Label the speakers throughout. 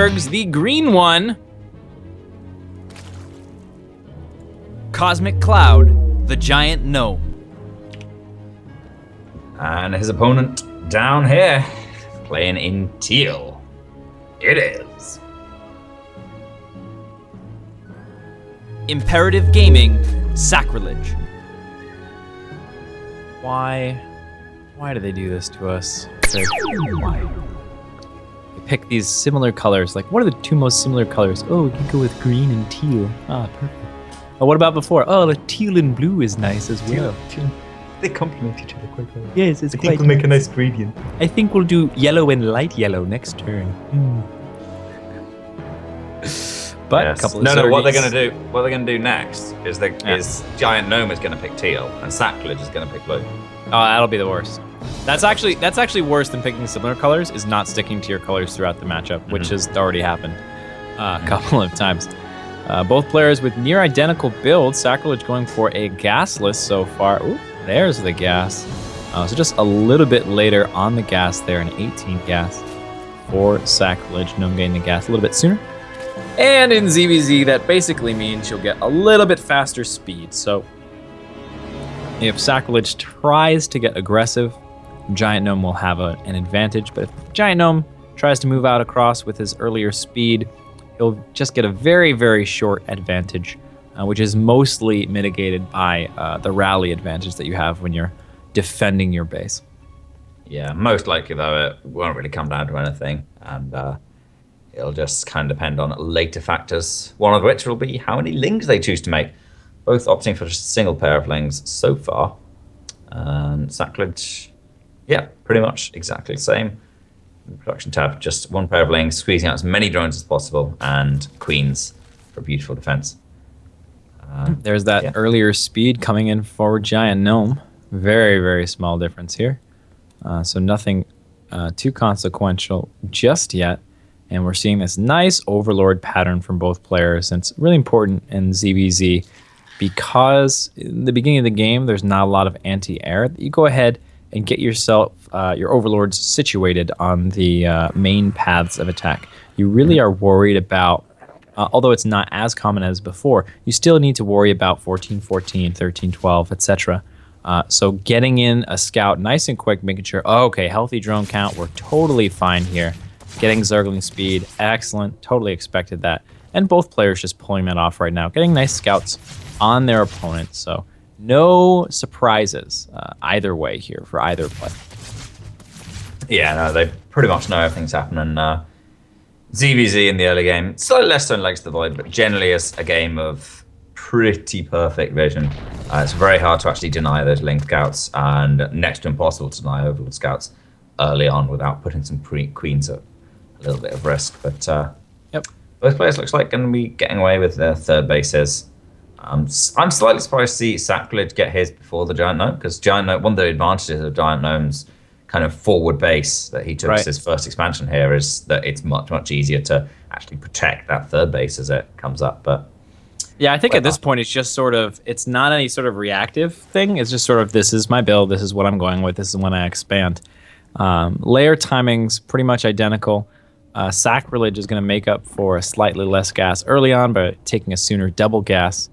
Speaker 1: Zergs, the green one. Cosmic Cloud, the giant gnome.
Speaker 2: And his opponent down here, playing in teal. It is
Speaker 1: Imperative Gaming, Sacrilege. Why do they do this to us? Why? They pick these similar colors. Like, what are the two most similar colors? Oh, we can go with green and teal. Ah, perfect. Oh, what about before? Oh, the teal and blue is nice as well.
Speaker 2: teal. They complement each other quite well.
Speaker 1: Yes, it's
Speaker 2: I
Speaker 1: quite
Speaker 2: think we'll make a nice gradient.
Speaker 1: I think we'll do yellow and light yellow next turn. But
Speaker 2: Yes.
Speaker 1: a couple of
Speaker 2: No, what they're
Speaker 1: Zergies.
Speaker 2: gonna do next is GiantNome is gonna pick teal and Sacrilege is gonna pick blue.
Speaker 1: Oh, that'll be the worst. That's actually worse than picking similar colors, is not sticking to your colors throughout the matchup, which has already happened a couple of times. Both players with near identical builds. Sacrilege going for a gasless so far. Ooh, there's the gas. So just a little bit later on the gas there, an 18 gas for Sacrilege. Gnome getting the gas a little bit sooner. And in ZvZ, that basically means you'll get a little bit faster speed. So if Sacrilege tries to get aggressive, GiantNome will have an advantage. But if GiantNome tries to move out across with his earlier speed, he'll just get a very, very short advantage, which is mostly mitigated by the rally advantage that you have when you're defending your base.
Speaker 2: Yeah, most likely though it won't really come down to anything, and it'll just kind of depend on later factors, one of which will be how many lings they choose to make. Both opting for just a single pair of lings so far. And Sacrilege, yeah, pretty much exactly the same. Production tab, just one pair of lings, squeezing out as many drones as possible, and queens for beautiful defense.
Speaker 1: There's that earlier speed coming in for GiantNome. Very, very small difference here. So nothing too consequential just yet. And we're seeing this nice overlord pattern from both players. And it's really important in ZvZ because in the beginning of the game, there's not a lot of anti-air. You go ahead and get yourself, your overlords situated on the main paths of attack. You really are worried about, although it's not as common as before, you still need to worry about 14-14, 13-12, etc. So getting in a scout nice and quick, making sure, oh, okay, healthy drone count, we're totally fine here. Getting Zergling speed, excellent, totally expected that. And both players just pulling that off right now, getting nice scouts on their opponent. So no surprises either way here for either play.
Speaker 2: Yeah, no, they pretty much know everything's happening. ZvZ in the early game, slightly less so in Legs to the Void, but generally is a game of pretty perfect vision. It's very hard to actually deny those link scouts, and next to impossible to deny overlord scouts early on without putting some queens at a little bit of risk. But both players looks like going to be getting away with their third bases. I'm slightly surprised to see Sacrilege get his before the GiantNome, because GiantNome, one of the advantages of GiantNome's kind of forward base that he took as his first expansion here is that it's much, much easier to actually protect that third base as it comes up. But
Speaker 1: yeah, I think at this point it's just sort of, it's not any sort of reactive thing. It's just sort of, this is my build, this is what I'm going with, this is when I expand. Layer timing's pretty much identical. Sacrilege is going to make up for a slightly less gas early on, but taking a sooner double gas.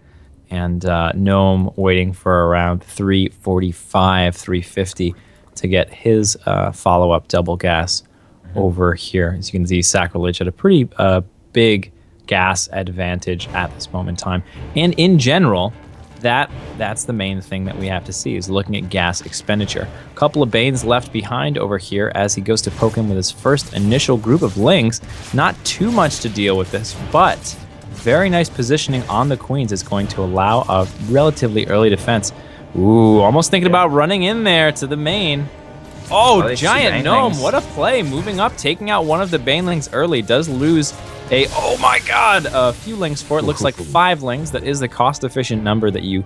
Speaker 1: And Gnome waiting for around 345, 350 to get his follow-up double gas over here. As you can see, Sacrilege at a pretty big gas advantage at this moment in time. And in general, that's the main thing that we have to see, is looking at gas expenditure. A couple of Banes left behind over here as he goes to poke him with his first initial group of Lings. Not too much to deal with this, but very nice positioning on the queens is going to allow a relatively early defense. Ooh, almost thinking about running in there to the main. Oh, GiantNome, what a play. Moving up, taking out one of the Banelings early. Does lose a, oh my god, a few lings for it. Looks like 5 lings. That is the cost-efficient number that you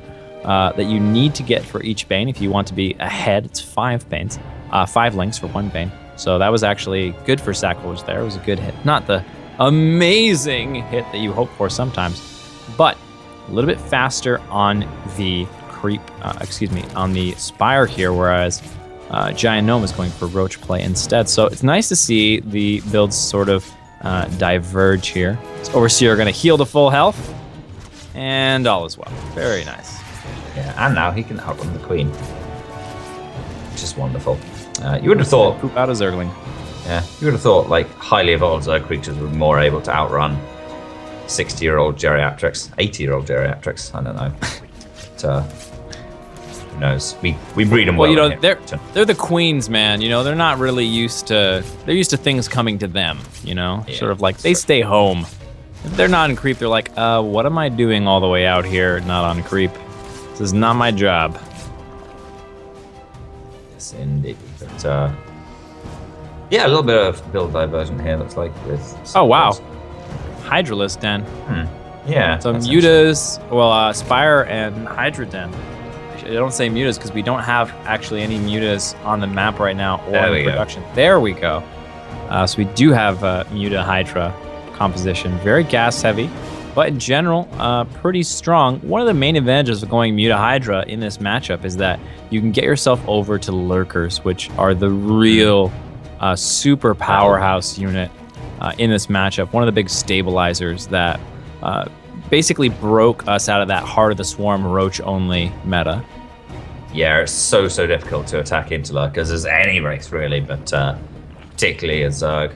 Speaker 1: need to get for each Bane if you want to be ahead. It's 5 Banes, 5 lings for 1 Bane. So that was actually good for Sacrilege there. It was a good hit. Not the amazing hit that you hope for sometimes, but a little bit faster on the creep, on the Spire here, whereas GiantNome is going for Roach play instead. So it's nice to see the builds sort of diverge here. So Overseer are going to heal to full health, and all is well. Very nice.
Speaker 2: Yeah, and now he can outrun the queen, which is wonderful. You would have thought
Speaker 1: poop out a Zergling.
Speaker 2: Yeah, you would have thought like highly evolved Zerg creatures were more able to outrun 60-year-old geriatrics, 80-year-old geriatrics. I don't know. But, who knows? We breed them well.
Speaker 1: Well, you know, they're the queens, man. You know, they're not really used to. They're used to things coming to them. You know, sort of like they stay home. If they're not in creep, they're like, what am I doing all the way out here, not on creep? This is not my job.
Speaker 2: Yes, indeed. But yeah, a little bit of build diversion here. Looks like with.
Speaker 1: Oh wow, Hydralisk Den.
Speaker 2: Yeah.
Speaker 1: So Mutas, well, Spire and Hydra Den. I don't say Mutas because we don't have actually any Mutas on the map right now or in production. There we go. So we do have Muta Hydra composition. Very gas heavy, but in general, pretty strong. One of the main advantages of going Muta Hydra in this matchup is that you can get yourself over to Lurkers, which are the real super powerhouse unit in this matchup. One of the big stabilizers that basically broke us out of that Heart of the Swarm Roach only meta.
Speaker 2: Yeah, it's so difficult to attack into Lurkers as any race really, but particularly as Zerg,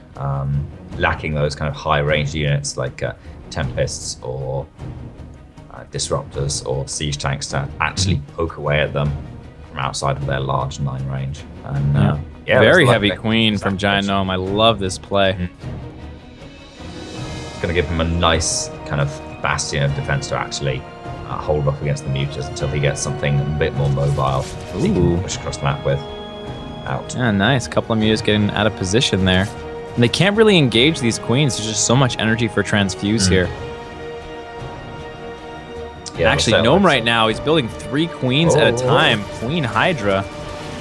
Speaker 2: lacking those kind of high range units like Tempests or Disruptors or Siege Tanks to actually poke away at them from outside of their large 9 range. And yeah,
Speaker 1: very heavy queen from GiantNome. I love this play.
Speaker 2: It's going to give him a nice kind of bastion of defense to actually hold off against the Mutas until he gets something a bit more mobile that he can push across the map with. Out.
Speaker 1: Yeah, nice. A couple of Mutas getting out of position there. And they can't really engage these queens. There's just so much energy for transfuse here. Yeah, actually, Gnome right now, he's building 3 queens at a time. Queen Hydra.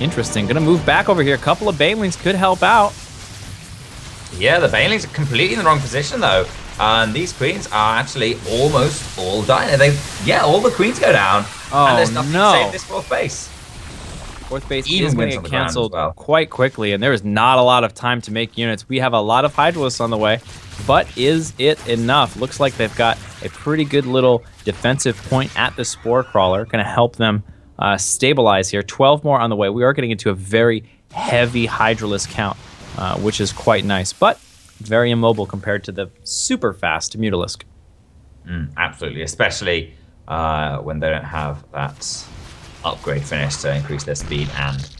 Speaker 1: Interesting. Gonna move back over here. A couple of Banelings could help out.
Speaker 2: Yeah, the Banelings are completely in the wrong position though. And these queens are actually almost all dying. All the queens go down. And there's nothing to save this 4th base.
Speaker 1: 4th base is going to get canceled quite quickly, and there is not a lot of time to make units. We have a lot of Hydralisks on the way, but is it enough? Looks like they've got a pretty good little defensive point at the Spore Crawler. Going to help them stabilize here. 12 more on the way. We are getting into a very heavy Hydralisk count, which is quite nice, but very immobile compared to the super fast Mutalisk.
Speaker 2: Absolutely, especially when they don't have that upgrade finish to increase their speed and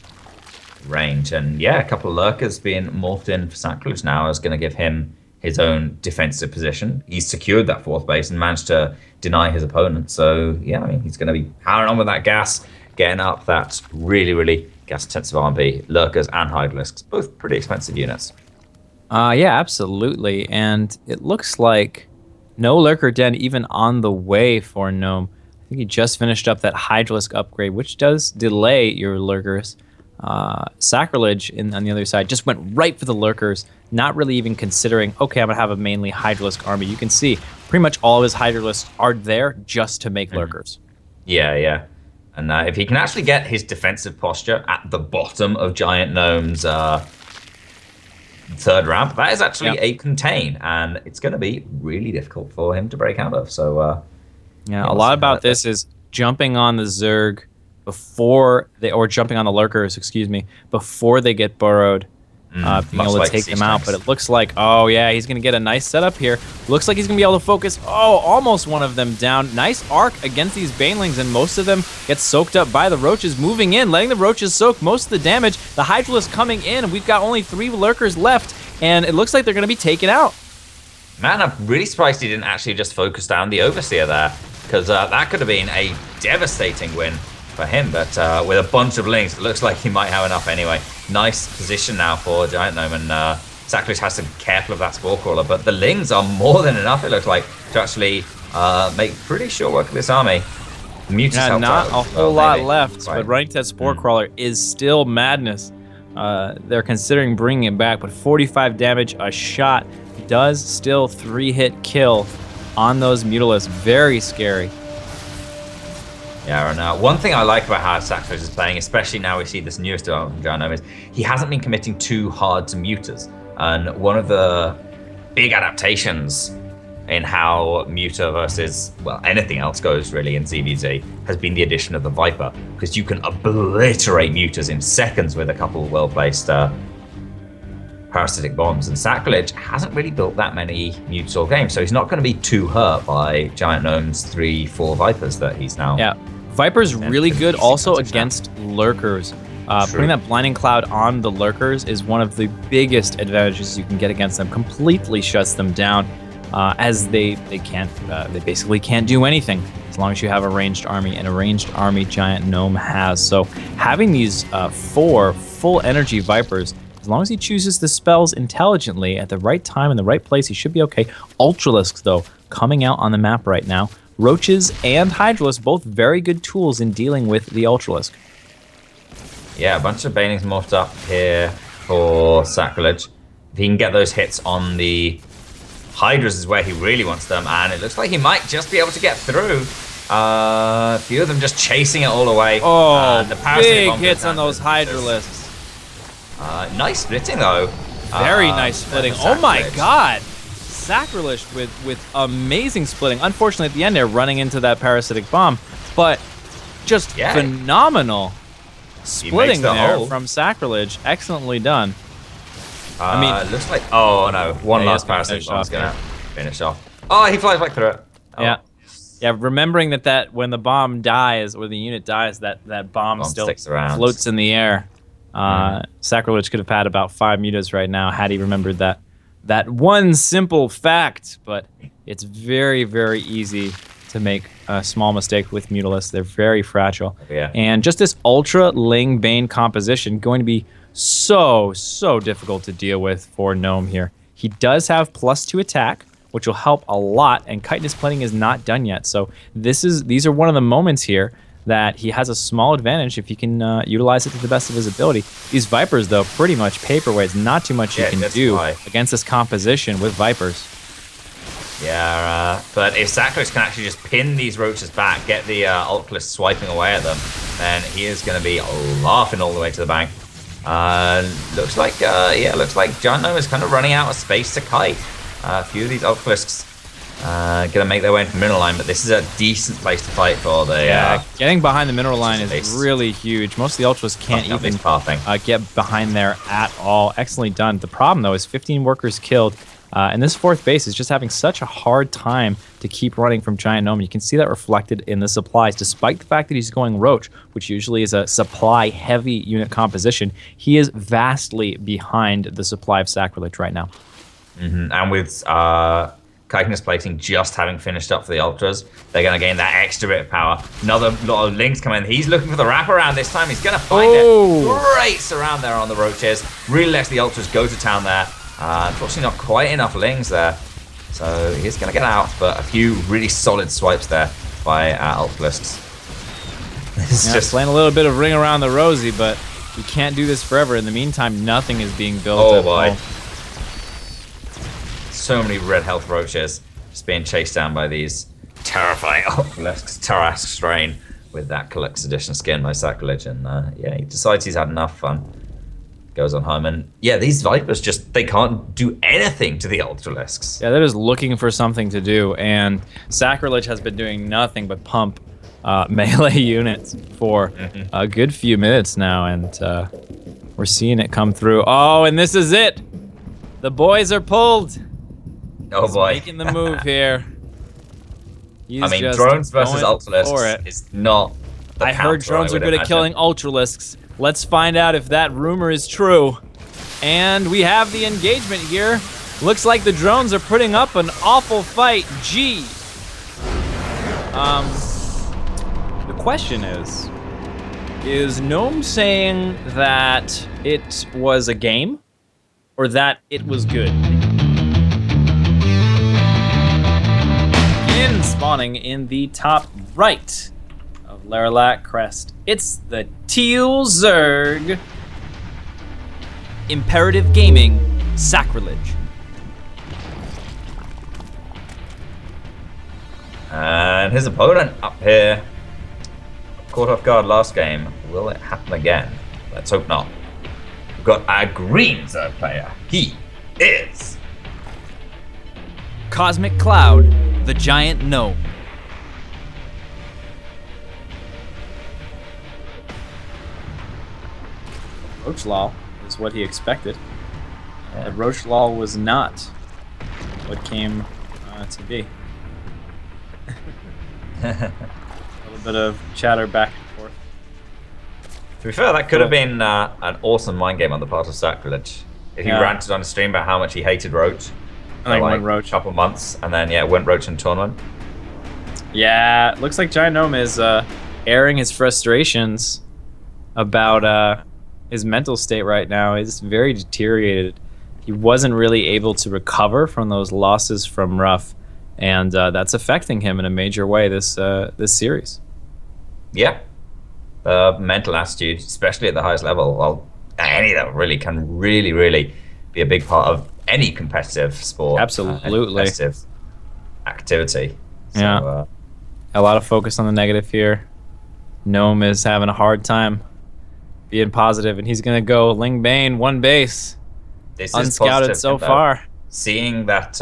Speaker 2: range. And yeah, a couple of Lurkers being morphed in for Sacrilege now is going to give him his own defensive position. He's secured that 4th base and managed to deny his opponent. So yeah, I mean, he's going to be powering on with that gas, getting up that really gas-intensive RB. Lurkers and Hydralisks, both pretty expensive units.
Speaker 1: Yeah, absolutely. And it looks like no Lurker Den even on the way for Gnome. I think he just finished up that Hydralisk upgrade, which does delay your Lurkers. Sacrilege on the other side just went right for the Lurkers, not really even considering, okay, I'm going to have a mainly Hydralisk army. You can see pretty much all of his Hydralisks are there just to make Lurkers.
Speaker 2: Yeah. And if he can actually get his defensive posture at the bottom of GiantNome's 3rd ramp, that is actually a contain, and it's going to be really difficult for him to break out of. So
Speaker 1: yeah, a lot about this is jumping on the Zerg or jumping on the Lurkers, excuse me, before they get burrowed, being able to take them out. But it looks like, he's going to get a nice setup here. Looks like he's going to be able to focus. Almost one of them down. Nice arc against these Banelings, and most of them get soaked up by the Roaches moving in, letting the Roaches soak most of the damage. The Hydralisk coming in, and we've got only 3 Lurkers left, and it looks like they're going to be taken out.
Speaker 2: Man, I'm really surprised he didn't actually just focus down the Overseer there, because that could have been a devastating win for him. But with a bunch of Lings, it looks like he might have enough anyway. Nice position now for GiantNome, and Sacrilege has to be careful of that Spore Crawler. But the Lings are more than enough, it looks like, to actually make pretty short work of this army.
Speaker 1: Mutas not a whole lot left, but running to that Spore Crawler is still madness. They're considering bringing it back, but 45 damage a shot does still 3-hit kill on those Mutalisks. Very scary.
Speaker 2: Yeah, and one thing I like about how Sacrilege is playing, especially now we see this newest development from GiantNome, is he hasn't been committing too hard to Mutas. And one of the big adaptations in how Muta versus, well, anything else goes really in ZvZ has been the addition of the Viper, because you can obliterate Mutas in seconds with a couple of well-placed parasitic bombs. And Sacrilege hasn't really built that many Mutas all game, so he's not going to be too hurt by GiantNome's 3-4 Vipers that he's now.
Speaker 1: Yeah, Viper's really good also against lurkers. Putting that blinding cloud on the lurkers is one of the biggest advantages you can get against them. Completely shuts them down, as they basically can't do anything as long as you have a ranged army, and a ranged army GiantNome has. So having these 4 full energy Vipers, as long as he chooses the spells intelligently at the right time in the right place, he should be okay. Ultralisks, though, coming out on the map right now. Roaches and Hydralisks, both very good tools in dealing with the Ultralisk.
Speaker 2: Yeah, a bunch of Banelings morphed up here for Sacrilege. If he can get those hits on the Hydras is where he really wants them, and it looks like he might just be able to get through. A few of them just chasing it all away.
Speaker 1: Oh,
Speaker 2: the
Speaker 1: big hits on those Hydralisks.
Speaker 2: Nice splitting, though.
Speaker 1: Very nice splitting. Oh my god! Sacrilege with amazing splitting. Unfortunately, at the end, they're running into that parasitic bomb, but just phenomenal splitting there from Sacrilege. Excellently done.
Speaker 2: I mean, it looks like, oh no, one last parasitic bomb's gonna finish off. Oh, he flies back through it. Oh.
Speaker 1: Yeah. Remembering that when the bomb dies or the unit dies, that bomb still
Speaker 2: sticks around,
Speaker 1: floats in the air. Sacrilege could have had about 5 mutas right now had he remembered that one simple fact. But it's very, very easy to make a small mistake with Mutalisks. They're very fragile.
Speaker 2: Yeah.
Speaker 1: And just this Ultra Ling Bane composition going to be so difficult to deal with for Gnome here. He does have +2 attack, which will help a lot, and chitinous plating is not done yet. So these are one of the moments here that he has a small advantage if he can utilize it to the best of his ability. These Vipers, though, pretty much paperweights. Not too much you can do against this composition with Vipers.
Speaker 2: Yeah, but if Sacrilege can actually just pin these roaches back, get the Ultralisk swiping away at them, then he is going to be laughing all the way to the bank. Looks like GiantNome is kind of running out of space to kite. A few of these Ultralisks gonna make their way into the mineral line, but this is a decent place to fight for the.
Speaker 1: Getting behind the mineral line is really huge. Most of the Ultras can't even get behind there at all. Excellently done. The problem though is 15 workers killed. And this 4th base is just having such a hard time to keep running from GiantNome. You can see that reflected in the supplies. Despite the fact that he's going Roach, which usually is a supply-heavy unit composition, he is vastly behind the supply of Sacrilege right now.
Speaker 2: And with chitinous plating just having finished up for the Ultras, they're going to gain that extra bit of power. Another lot of links come in. He's looking for the wraparound this time. He's going to find it. Great surround there on the Roaches. Really lets the Ultras go to town there. Unfortunately, not quite enough lings there, so he's going to get out, but a few really solid swipes there by Ultralisks.
Speaker 1: Just playing a little bit of ring around the rosy, but you can't do this forever. In the meantime, nothing is being built.
Speaker 2: Oh boy. So many red health roaches just being chased down by these terrifying Ultralisks. Tarrasque strain with that Collector's Edition skin by Sacrilege, and yeah, he decides he's had enough fun. Goes on home, and yeah, these Vipers they can't do anything to the Ultralisks.
Speaker 1: Yeah, they're just looking for something to do, and Sacrilege has been doing nothing but pump melee units for a good few minutes now, and we're seeing it come through. Oh, and this is it! The boys are pulled!
Speaker 2: Oh boy.
Speaker 1: He's making the move here.
Speaker 2: I mean, drones versus Ultralisks is not the
Speaker 1: I heard drones are good at killing Ultralisks. Let's find out if that rumor is true. And we have the engagement here. Looks like the drones are putting up an awful fight. Gee. The question is Gnome saying that it was a game or that it was good? In spawning in the top right of Laralac Crest, it's the Teal Zerg. Imperative Gaming, Sacrilege.
Speaker 2: And his opponent up here, caught off guard last game. Will it happen again? Let's hope not. We've got our green Zerg player. He is
Speaker 3: Cosmic Cloud, the giant gnome.
Speaker 1: Roachlaw is what he expected. But Roachlaw was not what came to be. A little bit of chatter back and forth.
Speaker 2: To be fair, that could have been an awesome mind game on the part of Sacrilege. If he ranted on a stream about how much he hated Roach for like a couple months, and then went Roach in tournament.
Speaker 1: Yeah, looks like GiantNome is airing his frustrations about his mental state right now. He's very deteriorated. He wasn't really able to recover from those losses from Ruff, and that's affecting him in a major way this series.
Speaker 2: Yeah, mental attitude, especially at the highest level. Well, any of them really can really be a big part of any competitive sport.
Speaker 1: Absolutely,
Speaker 2: competitive activity. So,
Speaker 1: yeah, a lot of focus on the negative here. Gnome is having a hard time being positive, and he's gonna go Ling Bane, one base.
Speaker 2: This
Speaker 1: unscouted
Speaker 2: is
Speaker 1: so far.
Speaker 2: Seeing that,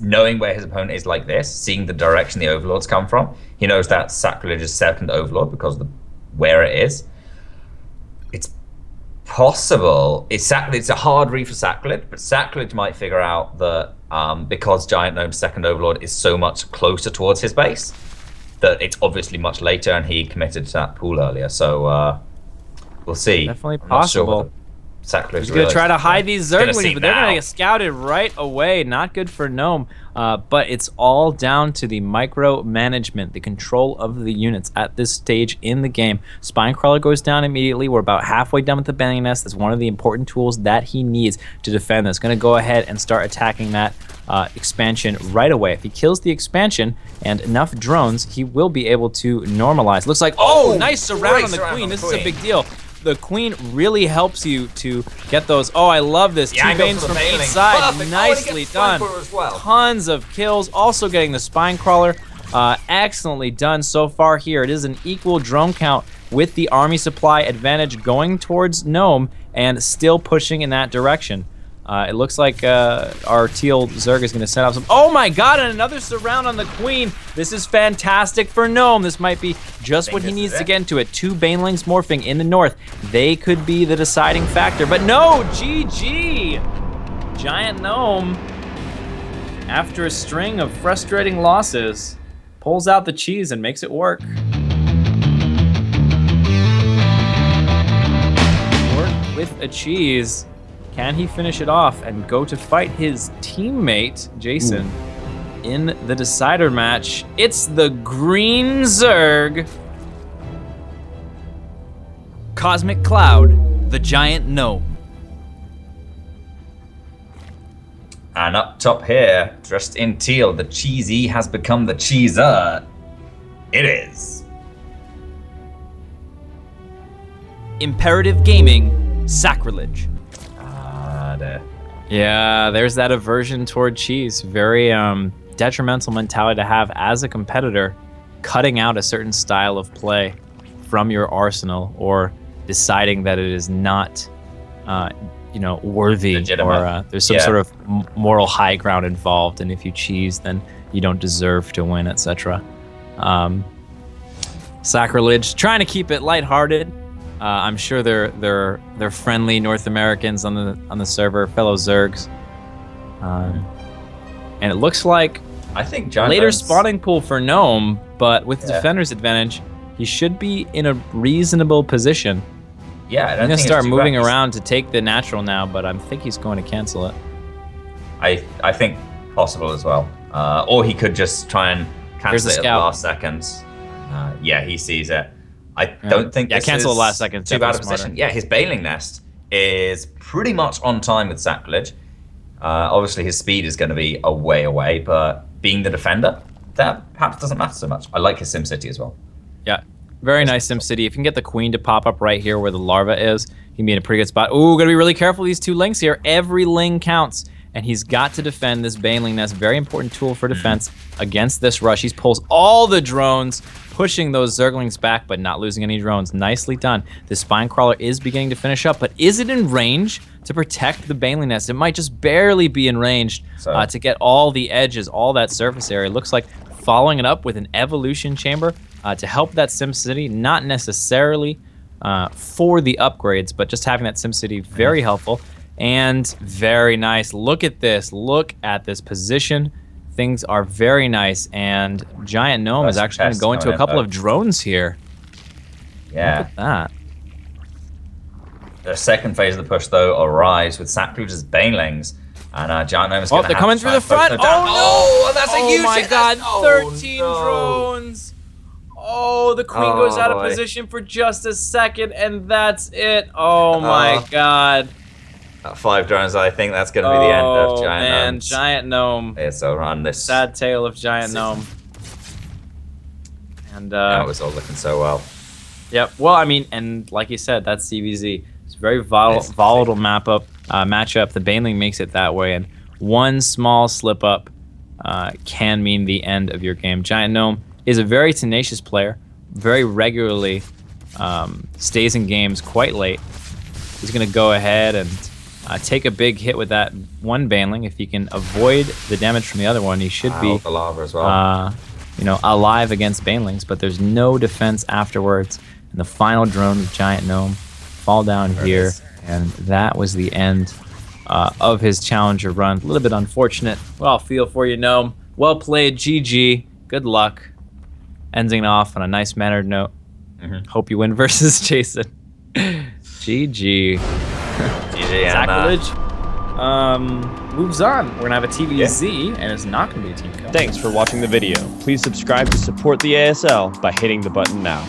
Speaker 2: knowing where his opponent is like this, seeing the direction the Overlords come from, he knows that Sacrilege is second Overlord because of where it is. It's possible. It's a hard read for Sacrilege, but Sacrilege might figure out that because GiantNome's second Overlord is so much closer towards his base, that it's obviously much later, and he committed to that pool earlier. So we'll see.
Speaker 1: Definitely possible.
Speaker 2: Sacrilege
Speaker 1: He's going to try to hide these Zerglings, but they're going to get scouted right away. Not good for Gnome. But it's all down to the micro-management, the control of the units at this stage in the game. Spinecrawler goes down immediately. We're about halfway done with the Bending Nest. That's one of the important tools that he needs to defend this. Going to go ahead and start attacking that expansion right away. If he kills the expansion and enough drones, he will be able to normalize. Looks like, nice surround on the Queen. This is a big deal. The Queen really helps you to get those. Oh, I love this. Two Banes from each side.
Speaker 2: Perfect.
Speaker 1: Nicely done.
Speaker 2: Well.
Speaker 1: Tons of kills. Also getting the Spinecrawler. Excellently done so far here. It is an equal drone count with the army supply advantage going towards Gnome and still pushing in that direction. It looks like our Teal Zerg is going to set up some. Oh my god, and another surround on the Queen. This is fantastic for Gnome. This might be just what he needs to get into it. Two Banelings morphing in the north. They could be the deciding factor, but no, GG. GiantNome, after a string of frustrating losses, pulls out the cheese and makes it work. Work with a cheese. Can he finish it off and go to fight his teammate, Jason, in the decider match? It's the Green Zerg.
Speaker 3: Cosmic Cloud, the giant gnome.
Speaker 2: And up top here, dressed in teal, the cheesy has become the cheeser. It is.
Speaker 3: Imperative Gaming, Sacrilege.
Speaker 1: Yeah, there's that aversion toward cheese. Very detrimental mentality to have as a competitor, cutting out a certain style of play from your arsenal or deciding that it is not, worthy. Legitimate. Or there's some sort of moral high ground involved, and if you cheese, then you don't deserve to win, etc. Sacrilege, trying to keep it lighthearted. I'm sure they're friendly North Americans on the server, fellow Zergs, and it looks like
Speaker 2: I think
Speaker 1: later spawning pool for Gnome, but with Defender's advantage, he should be in a reasonable position.
Speaker 2: Yeah,
Speaker 1: I'm gonna start moving around to take the natural now, but I think he's going to cancel it.
Speaker 2: I think possible as well, or he could just try and cancel it at the last seconds. He sees it. I don't think this
Speaker 1: cancel
Speaker 2: is
Speaker 1: the last second.
Speaker 2: Too bad a position. Yeah, his Bailing Nest is pretty much on time with Sacrilege. Obviously, his speed is going to be a way away, but being the defender, that perhaps doesn't matter so much. I like his SimCity as well.
Speaker 1: Yeah, very nice SimCity. If you can get the Queen to pop up right here where the larva is, he can be in a pretty good spot. Ooh, gotta be really careful these two links here. Every ling counts, and he's got to defend this Baneling Nest. Very important tool for defense against this rush. He pulls all the drones, pushing those Zerglings back, but not losing any drones. Nicely done. The Spinecrawler is beginning to finish up, but is it in range to protect the Baneling nest. It might just barely be in range to get all the edges, all that surface area. It looks like following it up with an evolution chamber to help that SimCity, not necessarily for the upgrades, but just having that SimCity, very helpful and very nice. Look at this. Look at this position. Things are very nice, and GiantNome is actually going to go into a couple of drones here.
Speaker 2: Yeah.
Speaker 1: Look at that.
Speaker 2: The second phase of the push, though, arrives with Sacrilege's Banelings. And GiantNome is going to
Speaker 1: they're coming through the front.
Speaker 2: Oh, no! That's a huge
Speaker 1: my
Speaker 2: hit.
Speaker 1: God,
Speaker 2: Oh,
Speaker 1: 13
Speaker 2: no.
Speaker 1: drones. Oh, the queen goes out of
Speaker 2: boy.
Speaker 1: position for just a second, and that's it. Oh, my God.
Speaker 2: 5 drones, I think that's going to be the end of GiantNome.
Speaker 1: Man, GiantNome.
Speaker 2: It's over on this.
Speaker 1: Sad tale of GiantNome. And
Speaker 2: It was all looking so well.
Speaker 1: Yep. Well, I mean, and like you said, that's ZvZ. It's a very volatile matchup. The Baneling makes it that way, and one small slip up can mean the end of your game. GiantNome is a very tenacious player, very regularly stays in games quite late. He's going to go ahead and take a big hit with that one Baneling. If he can avoid the damage from the other one, he should be
Speaker 2: the lava as well.
Speaker 1: alive against Banelings, but there's no defense afterwards. And the final drone of GiantNome fall down here, and that was the end of his Challenger run. A little bit unfortunate. Well, feel for you, Gnome. Well played, GG. Good luck. Ending off on a nice mannered note. Hope you win versus Jason. GG.
Speaker 2: GG.
Speaker 1: Sacrilege moves on. We're gonna have a TVZ, and it's not gonna be a team kill.
Speaker 4: Thanks for watching the video. Please subscribe to support the ASL by hitting the button now.